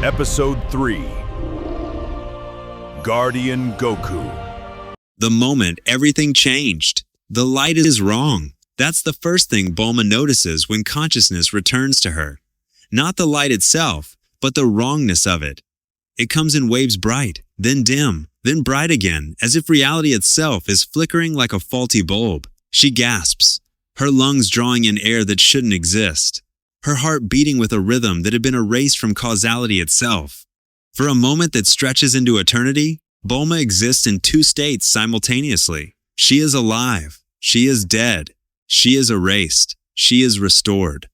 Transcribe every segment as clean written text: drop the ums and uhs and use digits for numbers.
Episode 3 Guardian Goku. The moment everything changed. The light is wrong. That's the first thing Bulma notices when consciousness returns to her. Not the light itself, but the wrongness of it. It comes in waves bright, then dim, then bright again, as if reality itself is flickering like a faulty bulb. She gasps, her lungs drawing in air that shouldn't exist. Her heart beating with a rhythm that had been erased from causality itself. For a moment that stretches into eternity, Bulma exists in two states simultaneously. She is alive. She is dead. She is erased. She is restored.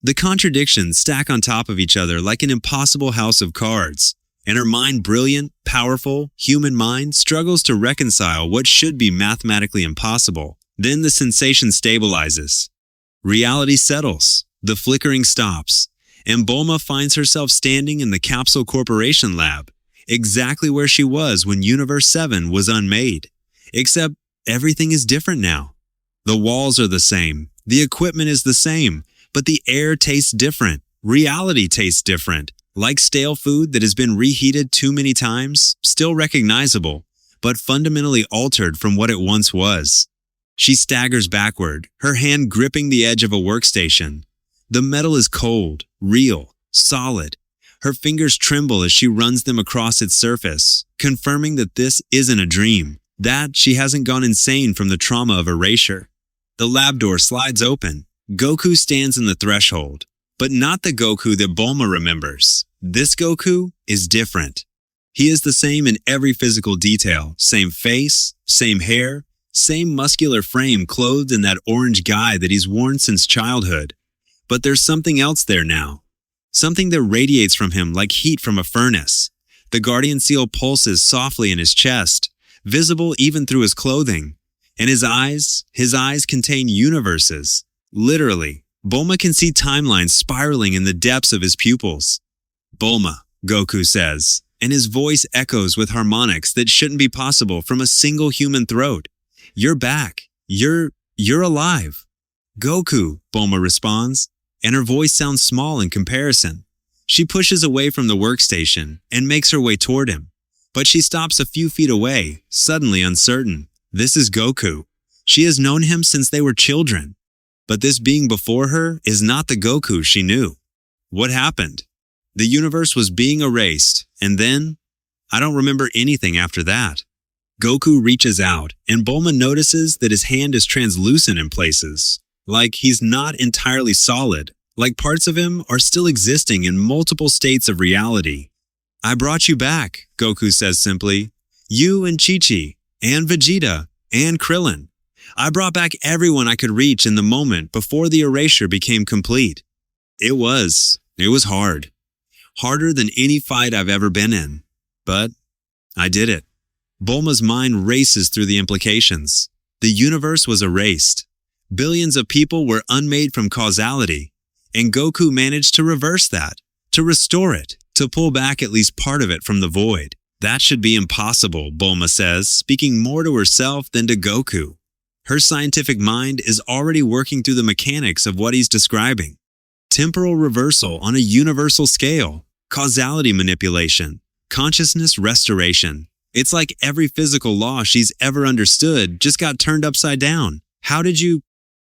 The contradictions stack on top of each other like an impossible house of cards, and her mind, brilliant, powerful, human mind, struggles to reconcile what should be mathematically impossible. Then the sensation stabilizes. Reality settles. The flickering stops, and Bulma finds herself standing in the Capsule Corporation lab, exactly where she was when Universe 7 was unmade. Except everything is different now. The walls are the same, the equipment is the same, but the air tastes different, reality tastes different. Like stale food that has been reheated too many times, still recognizable, but fundamentally altered from what it once was. She staggers backward, her hand gripping the edge of a workstation. The metal is cold, real, solid. Her fingers tremble as she runs them across its surface, confirming that this isn't a dream, that she hasn't gone insane from the trauma of erasure. The lab door slides open. Goku stands in the threshold, but not the Goku that Bulma remembers. This Goku is different. He is the same in every physical detail, same face, same hair, same muscular frame clothed in that orange guy that he's worn since childhood. But there's something else there now. Something that radiates from him like heat from a furnace. The Guardian Seal pulses softly in his chest, visible even through his clothing. And his eyes contain universes. Literally, Bulma can see timelines spiraling in the depths of his pupils. Bulma, Goku says, and his voice echoes with harmonics that shouldn't be possible from a single human throat. You're back. You're alive. Goku, Bulma responds, and her voice sounds small in comparison. She pushes away from the workstation and makes her way toward him. But she stops a few feet away, suddenly uncertain. This is Goku. She has known him since they were children. But this being before her is not the Goku she knew. What happened? The universe was being erased, and then, I don't remember anything after that. Goku reaches out, and Bulma notices that his hand is translucent in places. Like he's not entirely solid, like parts of him are still existing in multiple states of reality. I brought you back, Goku says simply. You and Chi-Chi, and Vegeta, and Krillin. I brought back everyone I could reach in the moment before the erasure became complete. It was hard. Harder than any fight I've ever been in. But I did it. Bulma's mind races through the implications. The universe was erased. Billions of people were unmade from causality, and Goku managed to reverse that, to restore it, to pull back at least part of it from the void. That should be impossible, Bulma says, speaking more to herself than to Goku. Her scientific mind is already working through the mechanics of what he's describing. Temporal reversal on a universal scale, causality manipulation, consciousness restoration. It's like every physical law she's ever understood just got turned upside down. How did you...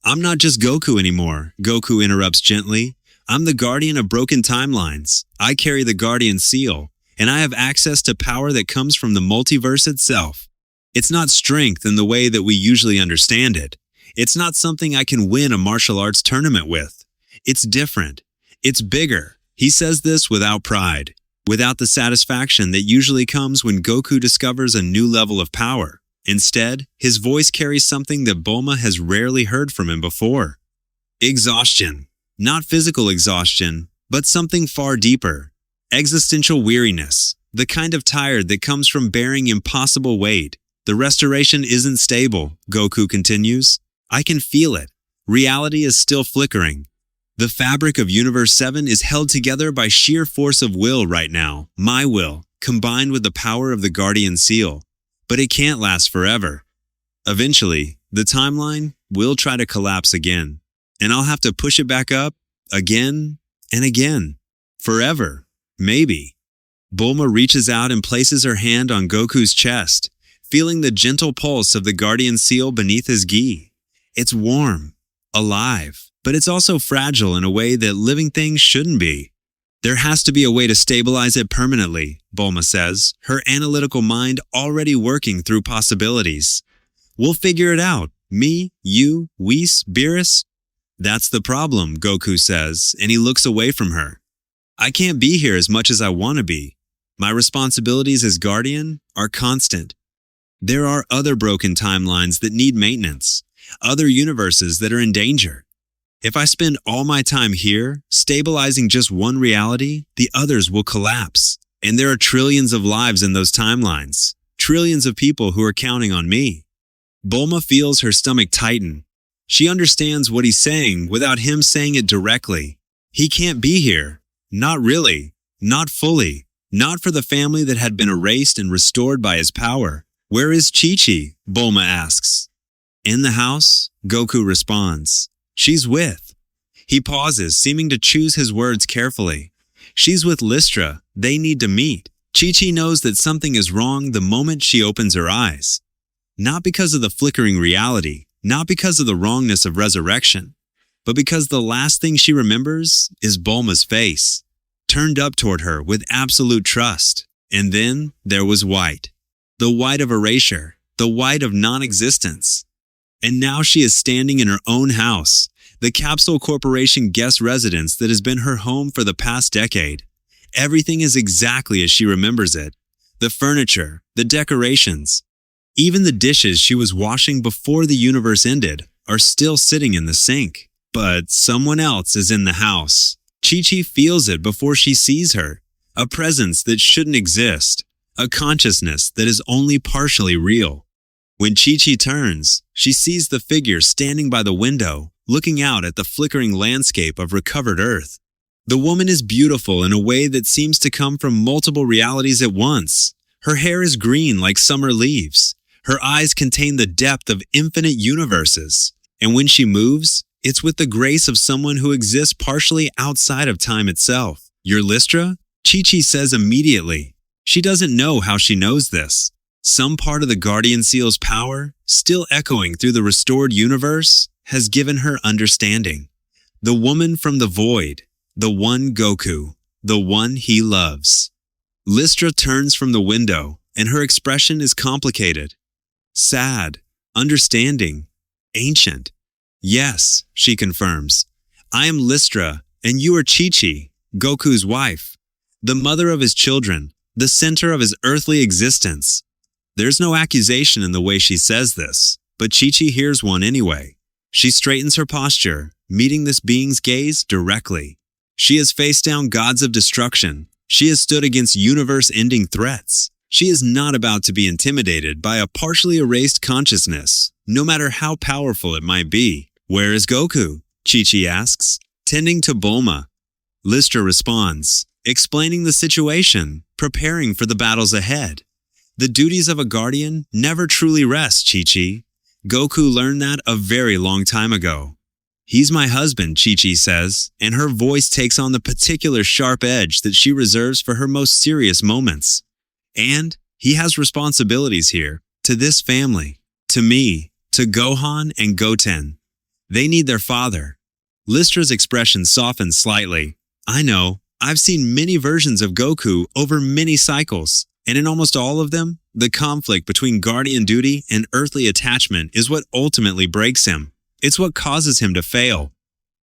I'm not just Goku anymore, Goku interrupts gently. I'm the guardian of broken timelines. I carry the Guardian Seal, and I have access to power that comes from the multiverse itself. It's not strength in the way that we usually understand it. It's not something I can win a martial arts tournament with. It's different. It's bigger. He says this without pride, without the satisfaction that usually comes when Goku discovers a new level of power. Instead, his voice carries something that Bulma has rarely heard from him before. Exhaustion. Not physical exhaustion, but something far deeper. Existential weariness. The kind of tired that comes from bearing impossible weight. The restoration isn't stable, Goku continues. I can feel it. Reality is still flickering. The fabric of Universe 7 is held together by sheer force of will right now, my will, combined with the power of the Guardian Seal. But it can't last forever. Eventually, the timeline will try to collapse again, and I'll have to push it back up again and again. Forever, maybe. Bulma reaches out and places her hand on Goku's chest, feeling the gentle pulse of the guardian seal beneath his gi. It's warm, alive, but it's also fragile in a way that living things shouldn't be. There has to be a way to stabilize it permanently, Bulma says, her analytical mind already working through possibilities. We'll figure it out. Me, you, Whis, Beerus. That's the problem, Goku says, and he looks away from her. I can't be here as much as I want to be. My responsibilities as guardian are constant. There are other broken timelines that need maintenance, other universes that are in danger. If I spend all my time here, stabilizing just one reality, the others will collapse. And there are trillions of lives in those timelines, trillions of people who are counting on me. Bulma feels her stomach tighten. She understands what he's saying without him saying it directly. He can't be here. Not really. Not fully. Not for the family that had been erased and restored by his power. Where is Chi-Chi? Bulma asks. In the house, Goku responds. She's with. He pauses, seeming to choose his words carefully. She's with Listra. They need to meet. Chi-Chi knows that something is wrong the moment she opens her eyes. Not because of the flickering reality, not because of the wrongness of resurrection, but because the last thing she remembers is Bulma's face, turned up toward her with absolute trust. And then there was white. The white of erasure, the white of non-existence. And now she is standing in her own house, the Capsule Corporation guest residence that has been her home for the past decade. Everything is exactly as she remembers it. The furniture, the decorations, even the dishes she was washing before the universe ended are still sitting in the sink. But someone else is in the house. Chi-Chi feels it before she sees her. A presence that shouldn't exist. A consciousness that is only partially real. When Chi-Chi turns, she sees the figure standing by the window, looking out at the flickering landscape of recovered Earth. The woman is beautiful in a way that seems to come from multiple realities at once. Her hair is green like summer leaves. Her eyes contain the depth of infinite universes. And when she moves, it's with the grace of someone who exists partially outside of time itself. You're Listra? Chi-Chi says immediately. She doesn't know how she knows this. Some part of the Guardian Seal's power, still echoing through the restored universe, has given her understanding. The woman from the void, the one Goku, the one he loves. Listra turns from the window, and her expression is complicated. Sad, understanding, ancient. Yes, she confirms. I am Listra, and you are Chi-Chi, Goku's wife, the mother of his children, the center of his earthly existence. There's no accusation in the way she says this, but Chi-Chi hears one anyway. She straightens her posture, meeting this being's gaze directly. She has faced down gods of destruction. She has stood against universe-ending threats. She is not about to be intimidated by a partially erased consciousness, no matter how powerful it might be. Where is Goku? Chi-Chi asks, tending to Bulma. Listra responds, explaining the situation, preparing for the battles ahead. The duties of a guardian never truly rest, Chi-Chi. Goku learned that a very long time ago. He's my husband, Chi-Chi says, and her voice takes on the particular sharp edge that she reserves for her most serious moments. And he has responsibilities here, to this family, to me, to Gohan and Goten. They need their father. Listra's expression softens slightly. I know, I've seen many versions of Goku over many cycles, and in almost all of them, the conflict between guardian duty and earthly attachment is what ultimately breaks him. It's what causes him to fail.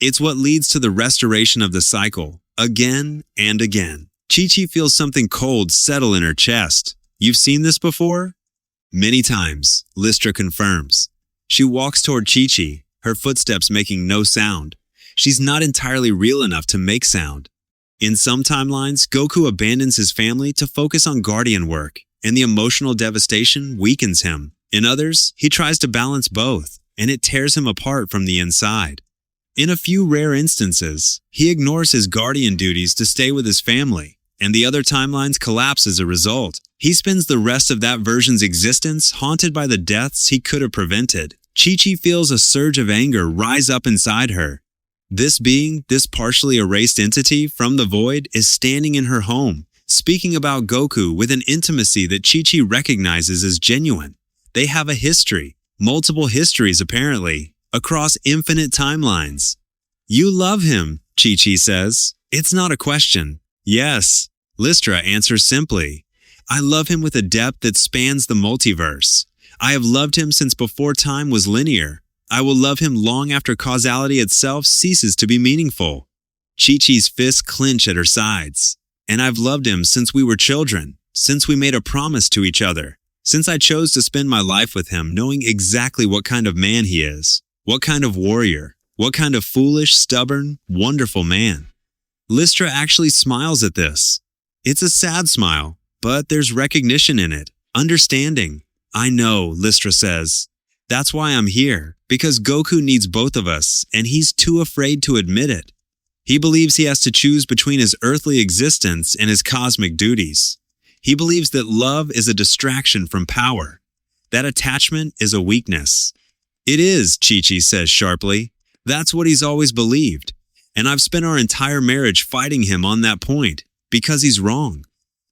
It's what leads to the restoration of the cycle, again and again. Chi-Chi feels something cold settle in her chest. You've seen this before? Many times, Listra confirms. She walks toward Chi-Chi, her footsteps making no sound. She's not entirely real enough to make sound. In some timelines, Goku abandons his family to focus on guardian work, and the emotional devastation weakens him. In others, he tries to balance both, and it tears him apart from the inside. In a few rare instances, he ignores his guardian duties to stay with his family, and the other timelines collapse as a result. He spends the rest of that version's existence haunted by the deaths he could have prevented. Chi-Chi feels a surge of anger rise up inside her. This being, this partially erased entity from the void, is standing in her home, speaking about Goku with an intimacy that Chi-Chi recognizes as genuine. They have a history, multiple histories apparently, across infinite timelines. You love him, Chi-Chi says. It's not a question. Yes, Listra answers simply. I love him with a depth that spans the multiverse. I have loved him since before time was linear. I will love him long after causality itself ceases to be meaningful. Chi-Chi's fists clench at her sides. And I've loved him since we were children, since we made a promise to each other, since I chose to spend my life with him knowing exactly what kind of man he is, what kind of warrior, what kind of foolish, stubborn, wonderful man. Listra actually smiles at this. It's a sad smile, but there's recognition in it, understanding. I know, Listra says. That's why I'm here, because Goku needs both of us, and he's too afraid to admit it. He believes he has to choose between his earthly existence and his cosmic duties. He believes that love is a distraction from power. That attachment is a weakness. It is, Chi-Chi says sharply. That's what he's always believed. And I've spent our entire marriage fighting him on that point, because he's wrong.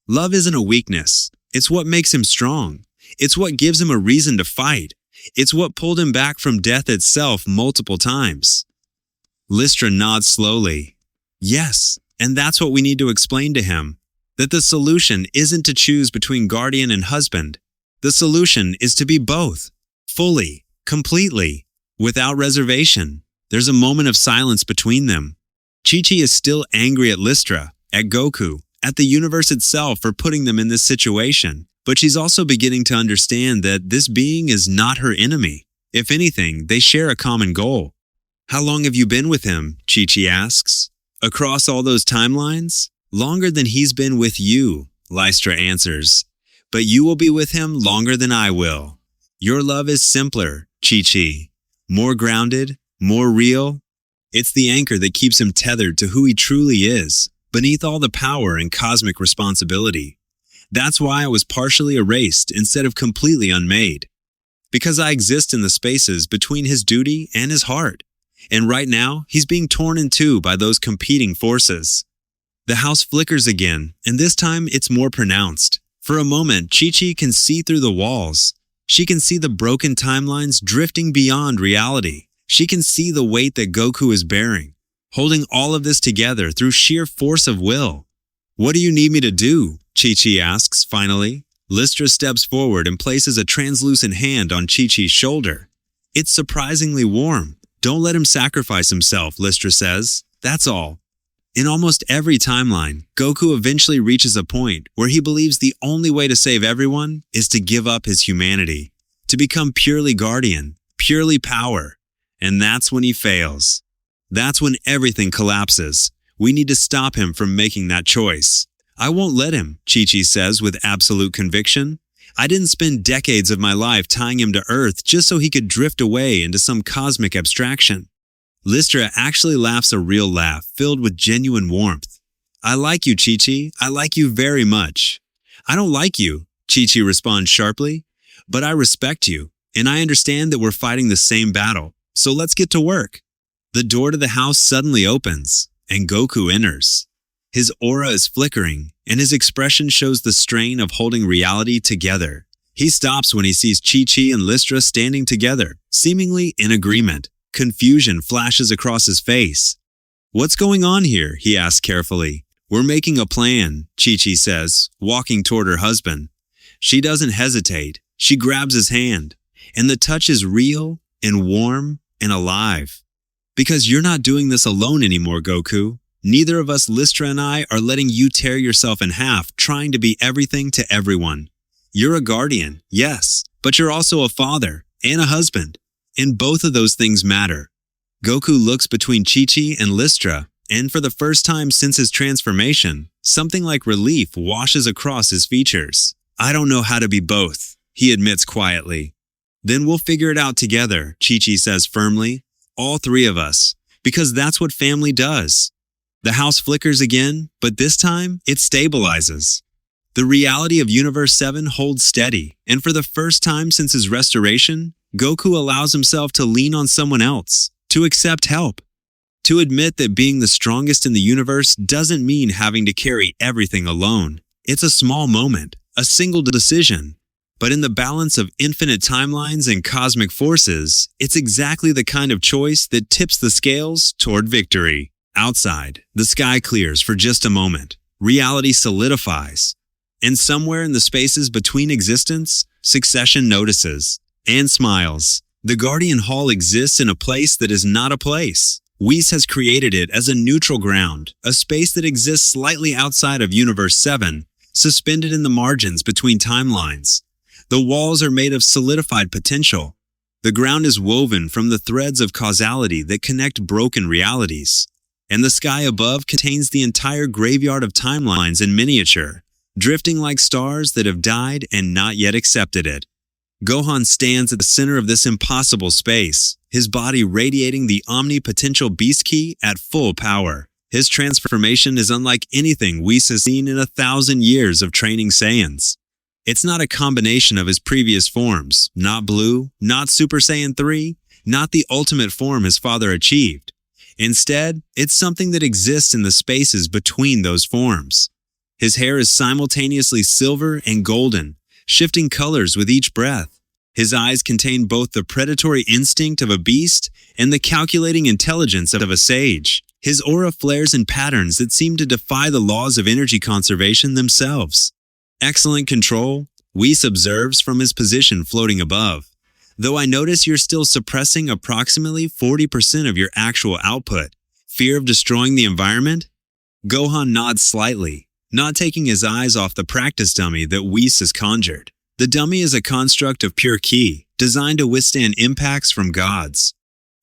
Love isn't a weakness. It's what makes him strong. It's what gives him a reason to fight. It's what pulled him back from death itself multiple times. Listra nods slowly. Yes, and that's what we need to explain to him. That the solution isn't to choose between guardian and husband. The solution is to be both. Fully, completely, without reservation. There's a moment of silence between them. Chi-Chi is still angry at Listra, at Goku, at the universe itself for putting them in this situation. But she's also beginning to understand that this being is not her enemy. If anything, they share a common goal. How long have you been with him? Chi-Chi asks. Across all those timelines? Longer than he's been with you, Listra answers. But you will be with him longer than I will. Your love is simpler, Chi-Chi. More grounded, more real. It's the anchor that keeps him tethered to who he truly is, beneath all the power and cosmic responsibility. That's why I was partially erased instead of completely unmade. Because I exist in the spaces between his duty and his heart. And right now, he's being torn in two by those competing forces. The house flickers again, and this time it's more pronounced. For a moment, Chi-Chi can see through the walls. She can see the broken timelines drifting beyond reality. She can see the weight that Goku is bearing, holding all of this together through sheer force of will. What do you need me to do? Chi-Chi asks, finally. Listra steps forward and places a translucent hand on Chi-Chi's shoulder. It's surprisingly warm. Don't let him sacrifice himself, Listra says. That's all. In almost every timeline, Goku eventually reaches a point where he believes the only way to save everyone is to give up his humanity, to become purely guardian, purely power. And that's when he fails. That's when everything collapses. We need to stop him from making that choice. I won't let him, Chi-Chi says with absolute conviction. I didn't spend decades of my life tying him to Earth just so he could drift away into some cosmic abstraction. Listra actually laughs a real laugh filled with genuine warmth. I like you, Chi-Chi. I like you very much. I don't like you, Chi-Chi responds sharply, but I respect you, and I understand that we're fighting the same battle, so let's get to work. The door to the house suddenly opens, and Goku enters. His aura is flickering, and his expression shows the strain of holding reality together. He stops when he sees Chi-Chi and Listra standing together, seemingly in agreement. Confusion flashes across his face. What's going on here? He asks carefully. We're making a plan, Chi-Chi says, walking toward her husband. She doesn't hesitate. She grabs his hand, and the touch is real and warm and alive. Because you're not doing this alone anymore, Goku. Neither of us, Listra and I, are letting you tear yourself in half, trying to be everything to everyone. You're a guardian, yes, but you're also a father and a husband. And both of those things matter. Goku looks between Chi-Chi and Listra, and for the first time since his transformation, something like relief washes across his features. I don't know how to be both, he admits quietly. Then we'll figure it out together, Chi-Chi says firmly. All three of us, because that's what family does. The house flickers again, but this time it stabilizes. The reality of Universe 7 holds steady, and for the first time since his restoration, Goku allows himself to lean on someone else, to accept help, to admit that being the strongest in the universe doesn't mean having to carry everything alone. It's a small moment, a single decision. But in the balance of infinite timelines and cosmic forces, it's exactly the kind of choice that tips the scales toward victory. Outside, the sky clears for just a moment. Reality solidifies. And somewhere in the spaces between existence, succession notices and smiles. The Guardian Hall exists in a place that is not a place. Whis has created it as a neutral ground, a space that exists slightly outside of Universe 7, suspended in the margins between timelines. The walls are made of solidified potential. The ground is woven from the threads of causality that connect broken realities. And the sky above contains the entire graveyard of timelines in miniature, drifting like stars that have died and not yet accepted it. Gohan stands at the center of this impossible space, his body radiating the omnipotential Beast Ki at full power. His transformation is unlike anything Whis has seen in 1,000 years of training Saiyans. It's not a combination of his previous forms, not Blue, not Super Saiyan 3, not the ultimate form his father achieved. Instead, it's something that exists in the spaces between those forms. His hair is simultaneously silver and golden, shifting colors with each breath. His eyes contain both the predatory instinct of a beast and the calculating intelligence of a sage. His aura flares in patterns that seem to defy the laws of energy conservation themselves. Excellent control, Whis observes from his position floating above. Though I notice you're still suppressing approximately 40% of your actual output. Fear of destroying the environment? Gohan nods slightly, not taking his eyes off the practice dummy that Whis has conjured. The dummy is a construct of pure ki, designed to withstand impacts from gods.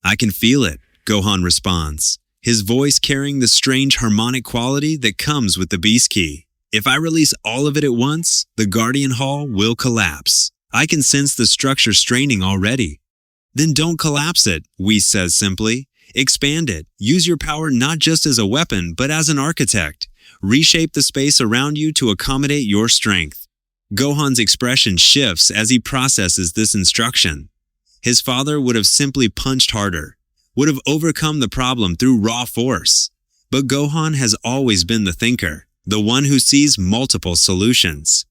I can feel it, Gohan responds, his voice carrying the strange harmonic quality that comes with the Beast Ki. If I release all of it at once, the Guardian Hall will collapse. I can sense the structure straining already. Then don't collapse it, Whis says simply. Expand it. Use your power not just as a weapon, but as an architect. Reshape the space around you to accommodate your strength. Gohan's expression shifts as he processes this instruction. His father would have simply punched harder, would have overcome the problem through raw force. But Gohan has always been the thinker, the one who sees multiple solutions.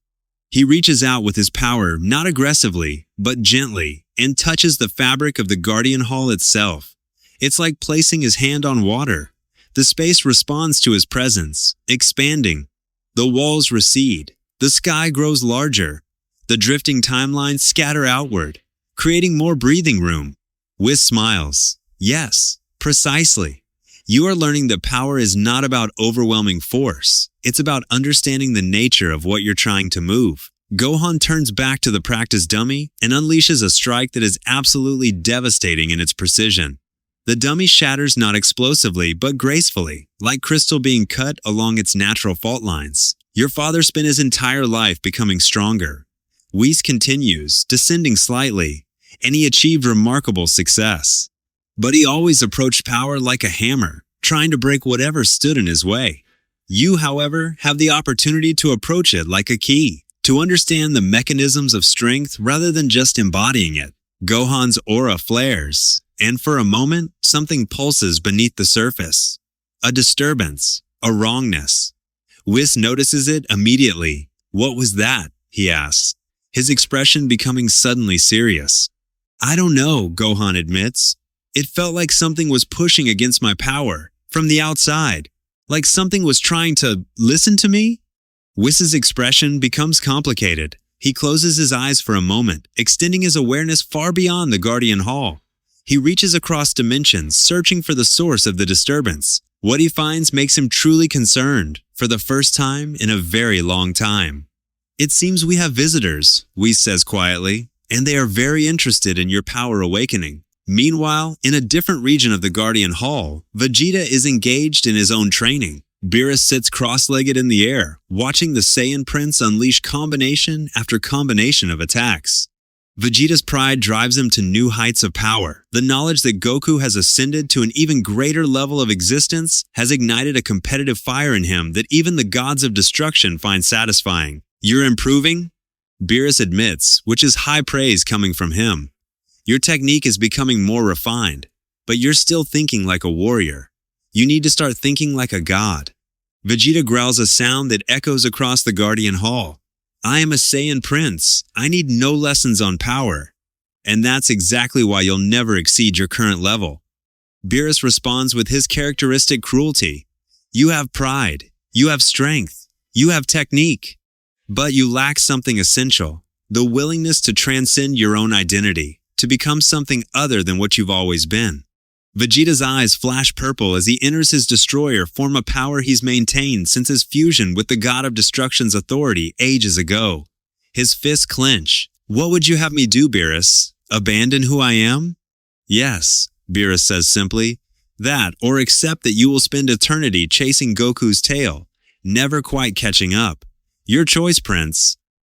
He reaches out with his power not aggressively, but gently, and touches the fabric of the Guardian Hall itself. It's like placing his hand on water. The space responds to his presence, expanding. The walls recede. The sky grows larger. The drifting timelines scatter outward, creating more breathing room. Whis smiles. Yes, precisely. You are learning that power is not about overwhelming force. It's about understanding the nature of what you're trying to move. Gohan turns back to the practice dummy and unleashes a strike that is absolutely devastating in its precision. The dummy shatters not explosively, but gracefully, like crystal being cut along its natural fault lines. Your father spent his entire life becoming stronger. Whis continues, descending slightly, and he achieved remarkable success. But he always approached power like a hammer, trying to break whatever stood in his way. You, however, have the opportunity to approach it like a key, to understand the mechanisms of strength rather than just embodying it. Gohan's aura flares, and for a moment, something pulses beneath the surface. A disturbance, a wrongness. Whis notices it immediately. What was that? He asks, his expression becoming suddenly serious. I don't know, Gohan admits. It felt like something was pushing against my power, from the outside. Like something was trying to listen to me? Whis' expression becomes complicated. He closes his eyes for a moment, extending his awareness far beyond the Guardian Hall. He reaches across dimensions, searching for the source of the disturbance. What he finds makes him truly concerned, for the first time in a very long time. It seems we have visitors, Whis says quietly, and they are very interested in your power awakening. Meanwhile, in a different region of the Guardian Hall, Vegeta is engaged in his own training. Beerus sits cross-legged in the air, watching the Saiyan Prince unleash combination after combination of attacks. Vegeta's pride drives him to new heights of power. The knowledge that Goku has ascended to an even greater level of existence has ignited a competitive fire in him that even the gods of destruction find satisfying. You're improving? Beerus admits, which is high praise coming from him. Your technique is becoming more refined, but you're still thinking like a warrior. You need to start thinking like a god. Vegeta growls a sound that echoes across the Guardian Hall. I am a Saiyan prince. I need no lessons on power. And that's exactly why you'll never exceed your current level. Beerus responds with his characteristic cruelty. You have pride. You have strength. You have technique. But you lack something essential. The willingness to transcend your own identity, to become something other than what you've always been. Vegeta's eyes flash purple as he enters his destroyer form, a power he's maintained since his fusion with the God of Destruction's authority ages ago. His fists clench. What would you have me do, Beerus? Abandon who I am? Yes, Beerus says simply. That, or accept that you will spend eternity chasing Goku's tail, never quite catching up. Your choice, Prince.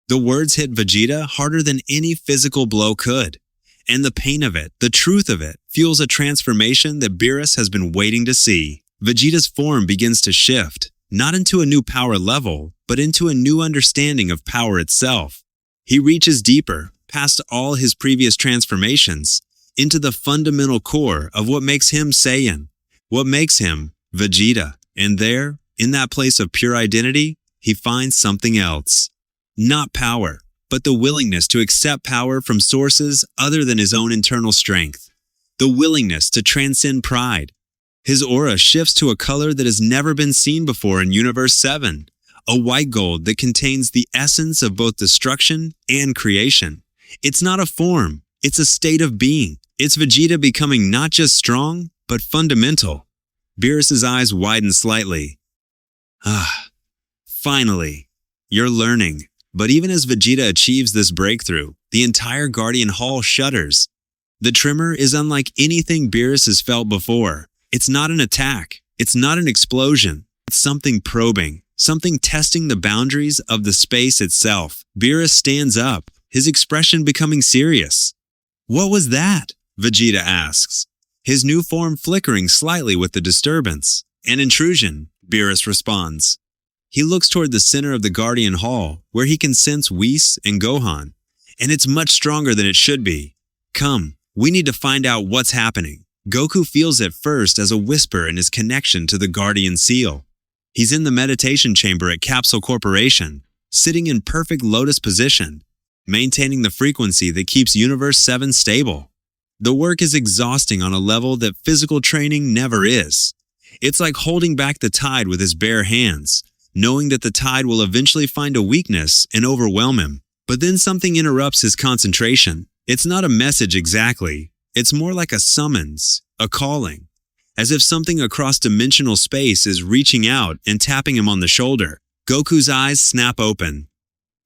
The words hit Vegeta harder than any physical blow could. And the pain of it, the truth of it, fuels a transformation that Beerus has been waiting to see. Vegeta's form begins to shift, not into a new power level, but into a new understanding of power itself. He reaches deeper, past all his previous transformations, into the fundamental core of what makes him Saiyan, what makes him Vegeta. And there, in that place of pure identity, he finds something else. Not power, but the willingness to accept power from sources other than his own internal strength. The willingness to transcend pride. His aura shifts to a color that has never been seen before in Universe 7, a white gold that contains the essence of both destruction and creation. It's not a form, it's a state of being. It's Vegeta becoming not just strong, but fundamental. Beerus's eyes widen slightly. Finally, you're learning. But even as Vegeta achieves this breakthrough, the entire Guardian Hall shudders. The tremor is unlike anything Beerus has felt before. It's not an attack. It's not an explosion. It's something probing, something testing the boundaries of the space itself. Beerus stands up, his expression becoming serious. What was that? Vegeta asks, his new form flickering slightly with the disturbance. An intrusion, Beerus responds. He looks toward the center of the Guardian Hall, where he can sense Whis and Gohan, and it's much stronger than it should be. Come, we need to find out what's happening. Goku feels it first as a whisper in his connection to the Guardian Seal. He's in the meditation chamber at Capsule Corporation, sitting in perfect lotus position, maintaining the frequency that keeps Universe 7 stable. The work is exhausting on a level that physical training never is. It's like holding back the tide with his bare hands, knowing that the tide will eventually find a weakness and overwhelm him. But then something interrupts his concentration. It's not a message exactly. It's more like a summons, a calling, as if something across dimensional space is reaching out and tapping him on the shoulder. Goku's eyes snap open.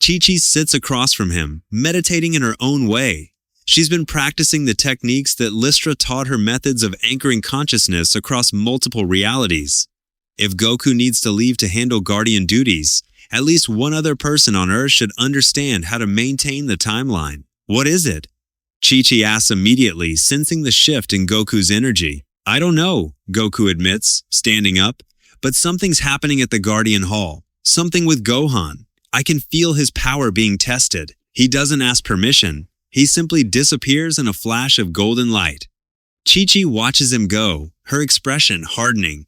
Chi-Chi sits across from him, meditating in her own way. She's been practicing the techniques that Lististra taught her, methods of anchoring consciousness across multiple realities. If Goku needs to leave to handle Guardian duties, at least one other person on Earth should understand how to maintain the timeline. What is it? Chi-Chi asks immediately, sensing the shift in Goku's energy. I don't know, Goku admits, standing up, but something's happening at the Guardian Hall. Something with Gohan. I can feel his power being tested. He doesn't ask permission. He simply disappears in a flash of golden light. Chi-Chi watches him go, her expression hardening.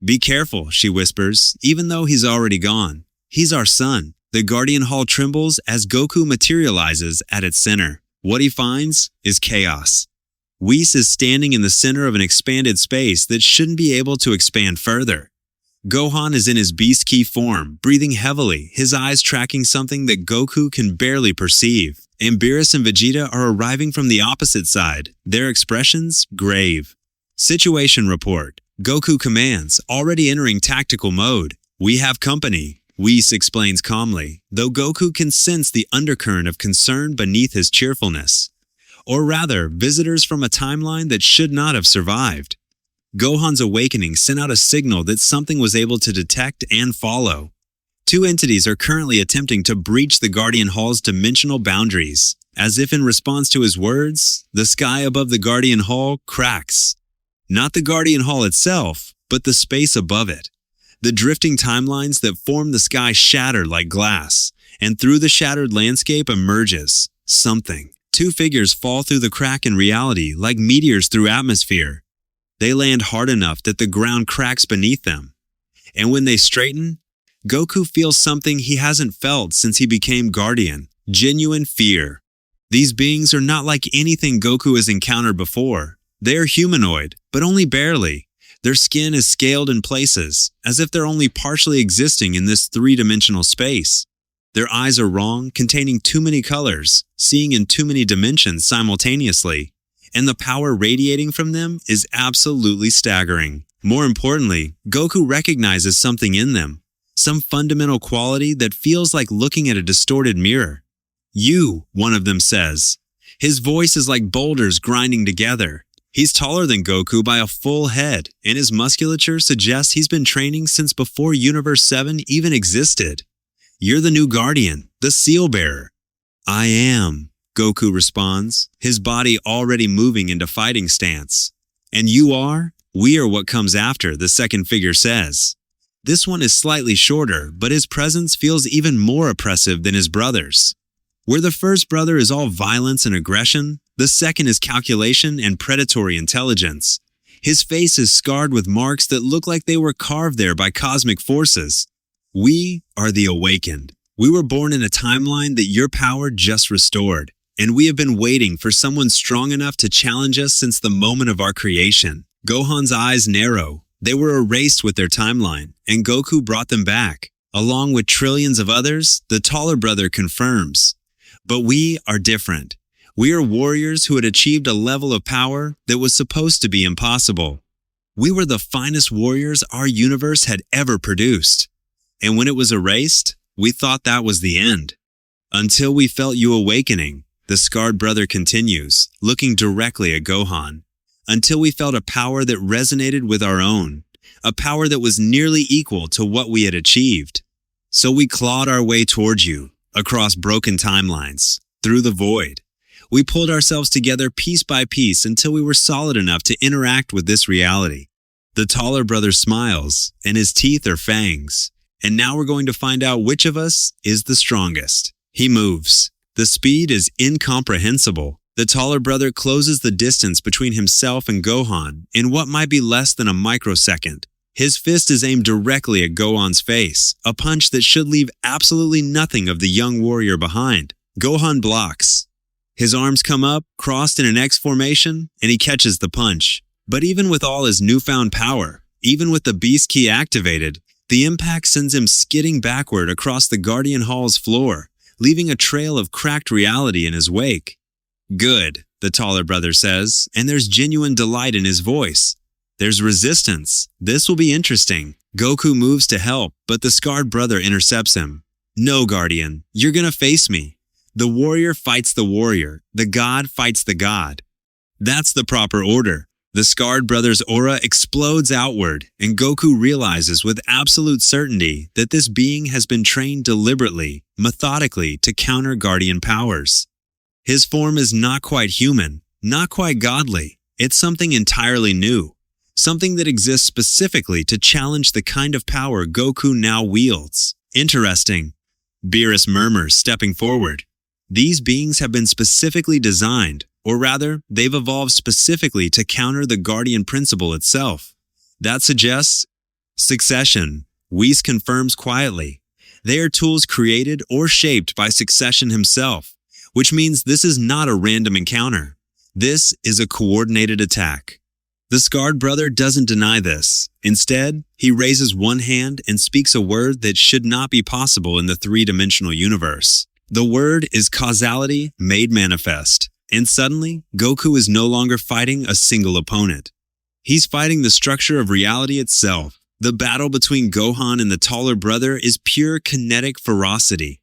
Be careful, she whispers, even though he's already gone. He's our son. The Guardian Hall trembles as Goku materializes at its center. What he finds is chaos. Whis is standing in the center of an expanded space that shouldn't be able to expand further. Gohan is in his Beast Key form, breathing heavily, his eyes tracking something that Goku can barely perceive. And Beerus and Vegeta are arriving from the opposite side, their expressions grave. Situation report. Goku commands, already entering tactical mode. We have company, Whis explains calmly, though Goku can sense the undercurrent of concern beneath his cheerfulness. Or rather, visitors from a timeline that should not have survived. Gohan's awakening sent out a signal that something was able to detect and follow. Two entities are currently attempting to breach the Guardian Hall's dimensional boundaries. As if in response to his words, the sky above the Guardian Hall cracks. Not the Guardian Hall itself, but the space above it. The drifting timelines that form the sky shatter like glass, and through the shattered landscape emerges something. Two figures fall through the crack in reality like meteors through atmosphere. They land hard enough that the ground cracks beneath them. And when they straighten, Goku feels something he hasn't felt since he became Guardian: genuine fear. These beings are not like anything Goku has encountered before. They are humanoid, but only barely. Their skin is scaled in places, as if they're only partially existing in this three-dimensional space. Their eyes are wrong, containing too many colors, seeing in too many dimensions simultaneously, and the power radiating from them is absolutely staggering. More importantly, Goku recognizes something in them, some fundamental quality that feels like looking at a distorted mirror. "You," one of them says. His voice is like boulders grinding together. He's taller than Goku by a full head, and his musculature suggests he's been training since before Universe 7 even existed. "You're the new Guardian, the Seal Bearer." "I am," Goku responds, his body already moving into fighting stance. "And you are?" "We are what comes after," the second figure says. This one is slightly shorter, but his presence feels even more oppressive than his brother's. Where the first brother is all violence and aggression, the second is calculation and predatory intelligence. His face is scarred with marks that look like they were carved there by cosmic forces. "We are the awakened. We were born in a timeline that your power just restored, and we have been waiting for someone strong enough to challenge us since the moment of our creation." Gohan's eyes narrow. They were erased with their timeline, and Goku brought them back. Along with trillions of others, the taller brother confirms. "But we are different. We are warriors who had achieved a level of power that was supposed to be impossible. We were the finest warriors our universe had ever produced. And when it was erased, we thought that was the end. Until we felt you awakening," the scarred brother continues, looking directly at Gohan. "Until we felt a power that resonated with our own, a power that was nearly equal to what we had achieved. So we clawed our way towards you, across broken timelines, through the void. We pulled ourselves together piece by piece until we were solid enough to interact with this reality." The taller brother smiles, and his teeth are fangs. "And now we're going to find out which of us is the strongest." He moves. The speed is incomprehensible. The taller brother closes the distance between himself and Gohan in what might be less than a microsecond. His fist is aimed directly at Gohan's face, a punch that should leave absolutely nothing of the young warrior behind. Gohan blocks. His arms come up, crossed in an X formation, and he catches the punch. But even with all his newfound power, even with the Beast Key activated, the impact sends him skidding backward across the Guardian Hall's floor, leaving a trail of cracked reality in his wake. "Good," the taller brother says, and there's genuine delight in his voice. "There's resistance. This will be interesting." Goku moves to help, but the scarred brother intercepts him. "No, Guardian, you're gonna face me. The warrior fights the warrior. The god fights the god. That's the proper order." The scarred brother's aura explodes outward, and Goku realizes with absolute certainty that this being has been trained deliberately, methodically, to counter Guardian powers. His form is not quite human, not quite godly. It's something entirely new. Something that exists specifically to challenge the kind of power Goku now wields. "Interesting," Beerus murmurs, stepping forward. "These beings have been specifically designed, or rather, they've evolved specifically to counter the Guardian principle itself. That suggests succession," Whis confirms quietly. "They are tools created or shaped by Succession himself, which means this is not a random encounter. This is a coordinated attack." The scarred brother doesn't deny this. Instead, he raises one hand and speaks a word that should not be possible in the three-dimensional universe. The word is causality made manifest, and suddenly, Goku is no longer fighting a single opponent. He's fighting the structure of reality itself. The battle between Gohan and the taller brother is pure kinetic ferocity.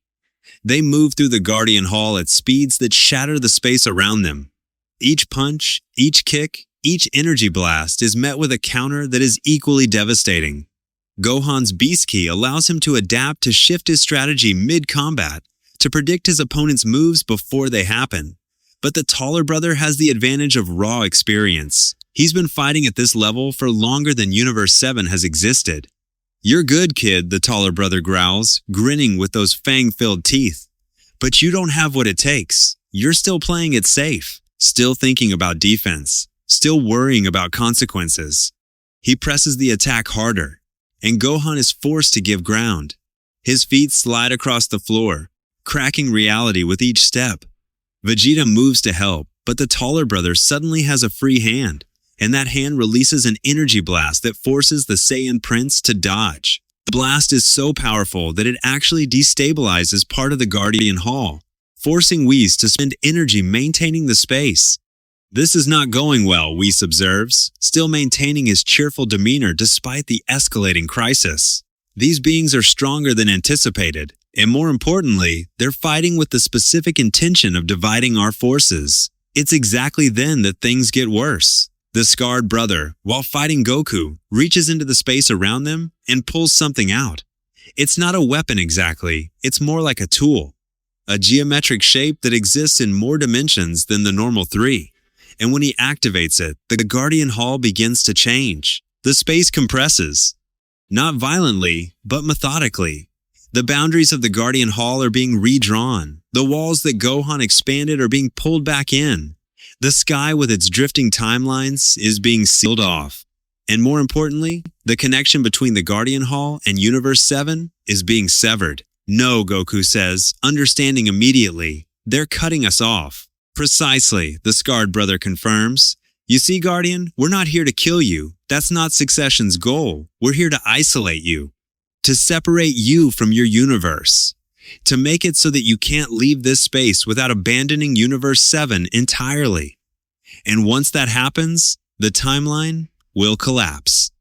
They move through the Guardian Hall at speeds that shatter the space around them. Each punch, each kick, each energy blast is met with a counter that is equally devastating. Gohan's Beast Key allows him to adapt to shift his strategy mid-combat, to predict his opponent's moves before they happen. But the taller brother has the advantage of raw experience. He's been fighting at this level for longer than Universe 7 has existed. "You're good, kid," the taller brother growls, grinning with those fang-filled teeth. "But you don't have what it takes. You're still playing it safe, still thinking about defense, still worrying about consequences." He presses the attack harder. and Gohan is forced to give ground. His feet slide across the floor, cracking reality with each step. Vegeta moves to help, but the taller brother suddenly has a free hand, and that hand releases an energy blast that forces the Saiyan Prince to dodge. The blast is so powerful that it actually destabilizes part of the Guardian Hall, forcing Whis to spend energy maintaining the space. This is not going well, Whis observes, still maintaining his cheerful demeanor despite the escalating crisis. These beings are stronger than anticipated, and more importantly, they're fighting with the specific intention of dividing our forces. It's exactly then that things get worse. The scarred brother, while fighting Goku, reaches into the space around them and pulls something out. It's not a weapon exactly, it's more like a tool. A geometric shape that exists in more dimensions than the normal 3. And when he activates it, the Guardian Hall begins to change. The space compresses. Not violently, but methodically. The boundaries of the Guardian Hall are being redrawn. The walls that Gohan expanded are being pulled back in. The sky with its drifting timelines is being sealed off. And more importantly, the connection between the Guardian Hall and Universe 7 is being severed. No, Goku says, understanding immediately. They're cutting us off. Precisely, the scarred brother confirms. You see, Guardian, we're not here to kill you. That's not Succession's goal. We're here to isolate you. To separate you from your universe. To make it so that you can't leave this space without abandoning Universe 7 entirely. And once that happens, the timeline will collapse.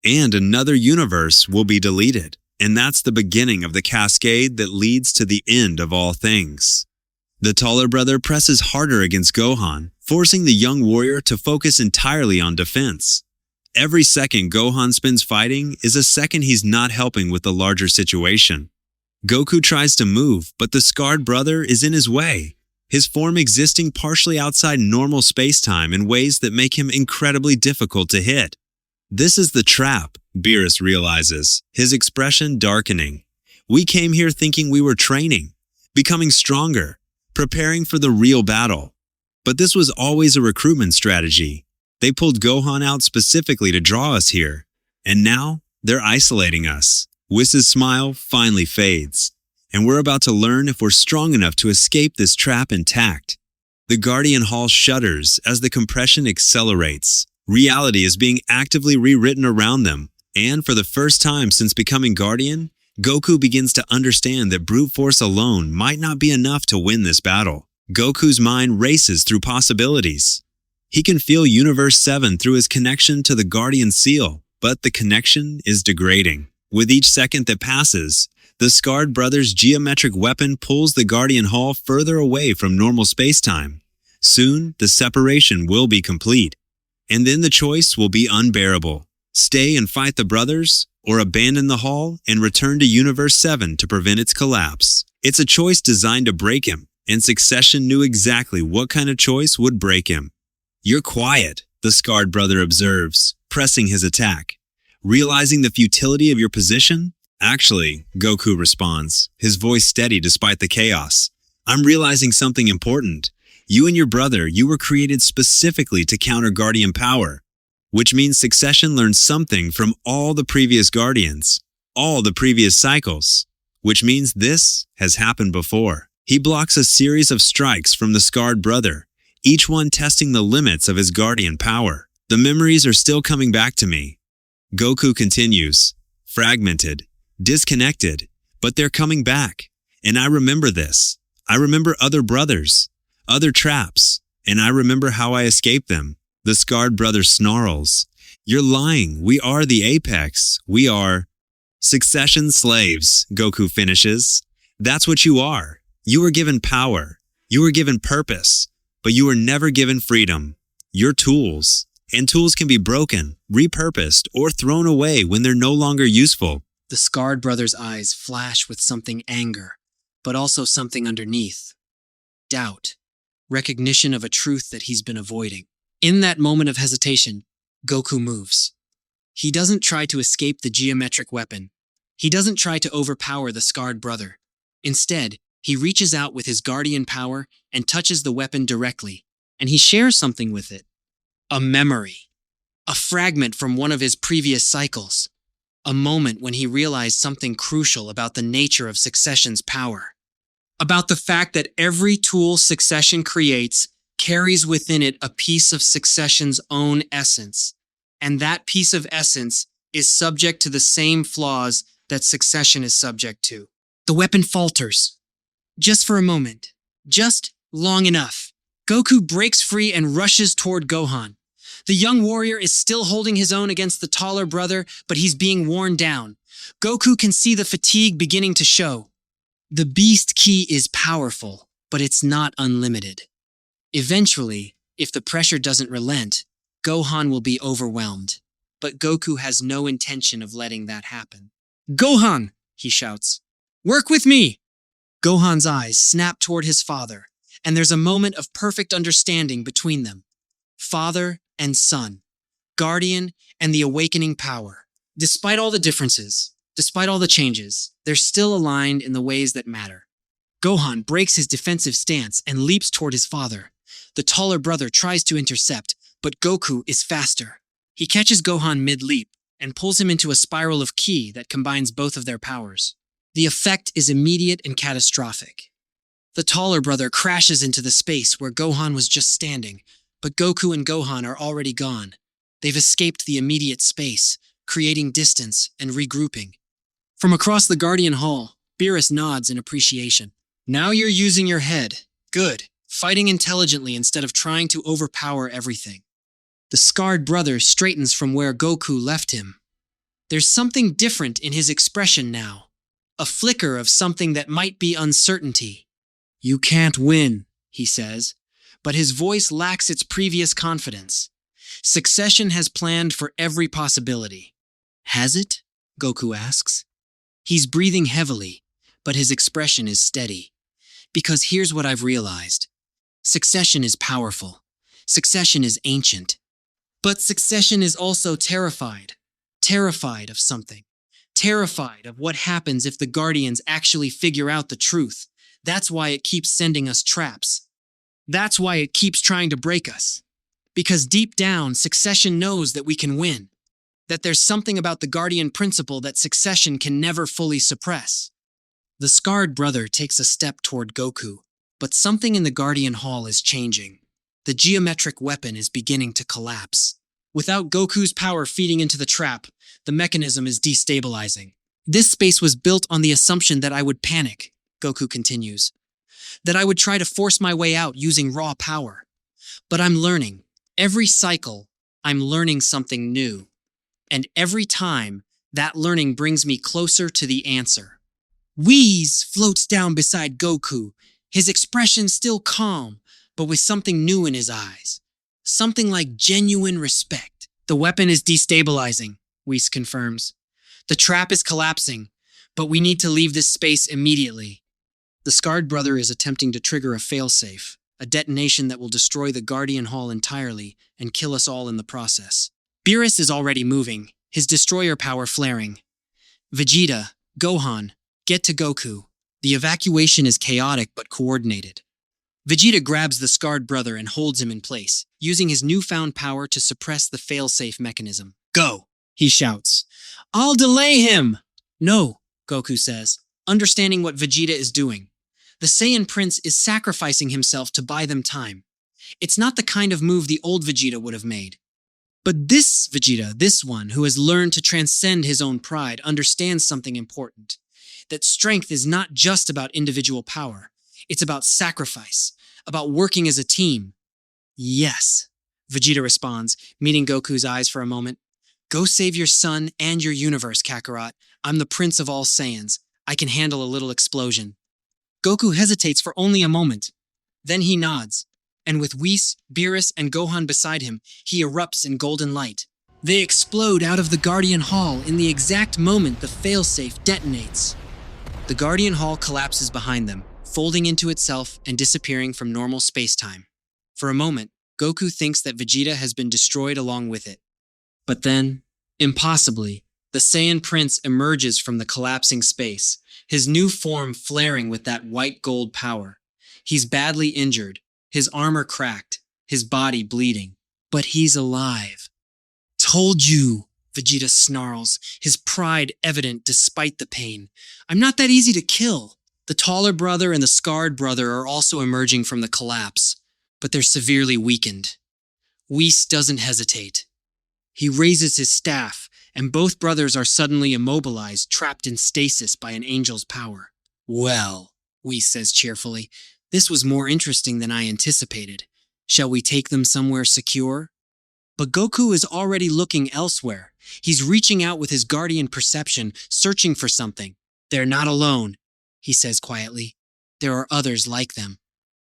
And another universe will be deleted. And that's the beginning of the cascade that leads to the end of all things. The taller brother presses harder against Gohan, forcing the young warrior to focus entirely on defense. Every second Gohan spends fighting is a second he's not helping with the larger situation. Goku tries to move, but the scarred brother is in his way, his form existing partially outside normal space-time in ways that make him incredibly difficult to hit. This is the trap, Beerus realizes, his expression darkening. We came here thinking we were training, becoming stronger, preparing for the real battle. But this was always a recruitment strategy. They pulled Gohan out specifically to draw us here, and now they're isolating us. Whis' smile finally fades, and we're about to learn if we're strong enough to escape this trap intact. The Guardian Hall shudders as the compression accelerates. Reality is being actively rewritten around them, and for the first time since becoming Guardian, Goku begins to understand that brute force alone might not be enough to win this battle. Goku's mind races through possibilities. He can feel Universe 7 through his connection to the Guardian Seal, but the connection is degrading. With each second that passes, the scarred brother's geometric weapon pulls the Guardian Hall further away from normal space-time. Soon, the separation will be complete. And then the choice will be unbearable. Stay and fight the brothers, or abandon the Hall and return to Universe 7 to prevent its collapse. It's a choice designed to break him, and Succession knew exactly what kind of choice would break him. You're quiet, the scarred brother observes, pressing his attack. Realizing the futility of your position? Actually, Goku responds, his voice steady despite the chaos. I'm realizing something important. You and your brother, you were created specifically to counter Guardian power, which means Succession learned something from all the previous Guardians, all the previous cycles, which means this has happened before. He blocks a series of strikes from the scarred brother, each one testing the limits of his Guardian power. The memories are still coming back to me. Goku continues, fragmented, disconnected, but they're coming back. And I remember this. I remember other brothers, other traps, and I remember how I escaped them. The scarred brother snarls. You're lying. We are the apex. We are Succession slaves, Goku finishes. That's what you are. You were given power. You were given purpose, but you were never given freedom. You're tools. And tools can be broken, repurposed, or thrown away when they're no longer useful. The scarred brother's eyes flash with something anger, but also something underneath. Doubt. Recognition of a truth that he's been avoiding. In that moment of hesitation, Goku moves. He doesn't try to escape the geometric weapon. He doesn't try to overpower the scarred brother. Instead, he reaches out with his guardian power and touches the weapon directly, and he shares something with it. A memory. A fragment from one of his previous cycles. A moment when he realized something crucial about the nature of Succession's power. About the fact that every tool Succession creates carries within it a piece of Succession's own essence, and that piece of essence is subject to the same flaws that Succession is subject to. The weapon falters. Just for a moment. Just long enough. Goku breaks free and rushes toward Gohan. The young warrior is still holding his own against the taller brother, but he's being worn down. Goku can see the fatigue beginning to show. The Beast Ki is powerful, but it's not unlimited. Eventually, if the pressure doesn't relent, Gohan will be overwhelmed. But Goku has no intention of letting that happen. "Gohan!" he shouts. "Work with me!" Gohan's eyes snap toward his father, and there's a moment of perfect understanding between them. Father and son, guardian and the awakening power. Despite all the differences, despite all the changes, they're still aligned in the ways that matter. Gohan breaks his defensive stance and leaps toward his father. The taller brother tries to intercept, but Goku is faster. He catches Gohan mid-leap and pulls him into a spiral of ki that combines both of their powers. The effect is immediate and catastrophic. The taller brother crashes into the space where Gohan was just standing, but Goku and Gohan are already gone. They've escaped the immediate space, creating distance and regrouping. From across the Guardian Hall, Beerus nods in appreciation. "Now you're using your head. Good. Fighting intelligently instead of trying to overpower everything." The scarred brother straightens from where Goku left him. There's something different in his expression now. A flicker of something that might be uncertainty. "You can't win," he says, but his voice lacks its previous confidence. Succession has planned for every possibility. Has it? Goku asks. He's breathing heavily, but his expression is steady. Because here's what I've realized. Succession is powerful. Succession is ancient. But Succession is also terrified. Terrified of something. Terrified of what happens if the Guardians actually figure out the truth. That's why it keeps sending us traps. That's why it keeps trying to break us. Because deep down, Succession knows that we can win. That there's something about the Guardian principle that Succession can never fully suppress. The scarred brother takes a step toward Goku, but something in the Guardian Hall is changing. The geometric weapon is beginning to collapse. Without Goku's power feeding into the trap, the mechanism is destabilizing. This space was built on the assumption that I would panic, Goku continues. That I would try to force my way out using raw power. But I'm learning. Every cycle, I'm learning something new. And every time, that learning brings me closer to the answer. Whis floats down beside Goku, his expression still calm, but with something new in his eyes. Something like genuine respect. The weapon is destabilizing, Whis confirms. The trap is collapsing, but we need to leave this space immediately. The scarred brother is attempting to trigger a failsafe, a detonation that will destroy the Guardian Hall entirely and kill us all in the process. Beerus is already moving, his destroyer power flaring. Vegeta, Gohan, get to Goku. The evacuation is chaotic but coordinated. Vegeta grabs the scarred brother and holds him in place, using his newfound power to suppress the failsafe mechanism. Go, he shouts. I'll delay him! No, Goku says, understanding what Vegeta is doing. The Saiyan Prince is sacrificing himself to buy them time. It's not the kind of move the old Vegeta would have made. But this Vegeta, this one who has learned to transcend his own pride, understands something important. That strength is not just about individual power. It's about sacrifice, about working as a team. Yes, Vegeta responds, meeting Goku's eyes for a moment. Go save your son and your universe, Kakarot. I'm the prince of all Saiyans. I can handle a little explosion. Goku hesitates for only a moment. Then he nods, and with Whis, Beerus, and Gohan beside him, he erupts in golden light. They explode out of the Guardian Hall in the exact moment the failsafe detonates. The Guardian Hall collapses behind them, folding into itself and disappearing from normal space-time. For a moment, Goku thinks that Vegeta has been destroyed along with it. But then, impossibly, the Saiyan Prince emerges from the collapsing space, his new form flaring with that white gold power. He's badly injured, his armor cracked, his body bleeding. But he's alive. Told you, Vegeta snarls, his pride evident despite the pain. I'm not that easy to kill. The taller brother and the scarred brother are also emerging from the collapse, but they're severely weakened. Whis doesn't hesitate. He raises his staff, and both brothers are suddenly immobilized, trapped in stasis by an angel's power. Well, Whis says cheerfully, this was more interesting than I anticipated. Shall we take them somewhere secure? But Goku is already looking elsewhere. He's reaching out with his guardian perception, searching for something. They're not alone, he says quietly. There are others like them.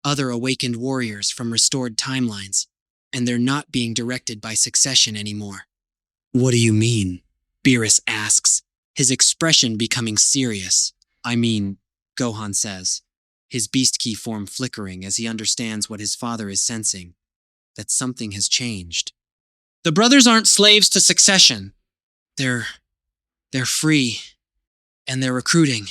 Other awakened warriors from restored timelines. And they're not being directed by succession anymore. What do you mean? Beerus asks, his expression becoming serious. I mean, Gohan says, his beast key form flickering as he understands what his father is sensing, that something has changed. The brothers aren't slaves to succession. They're free, and they're recruiting.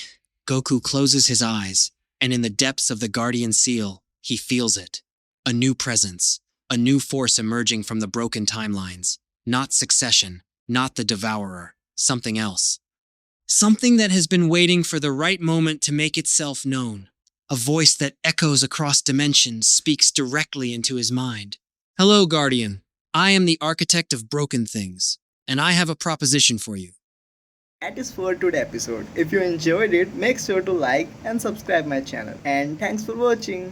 Goku closes his eyes, and in the depths of the Guardian Seal, he feels it. A new presence, a new force emerging from the broken timelines. Not succession, not the devourer, something else. Something that has been waiting for the right moment to make itself known. A voice that echoes across dimensions speaks directly into his mind. Hello, Guardian. I am the architect of broken things, and I have a proposition for you. That is for today's episode. If you enjoyed it, make sure to like and subscribe my channel. And thanks for watching.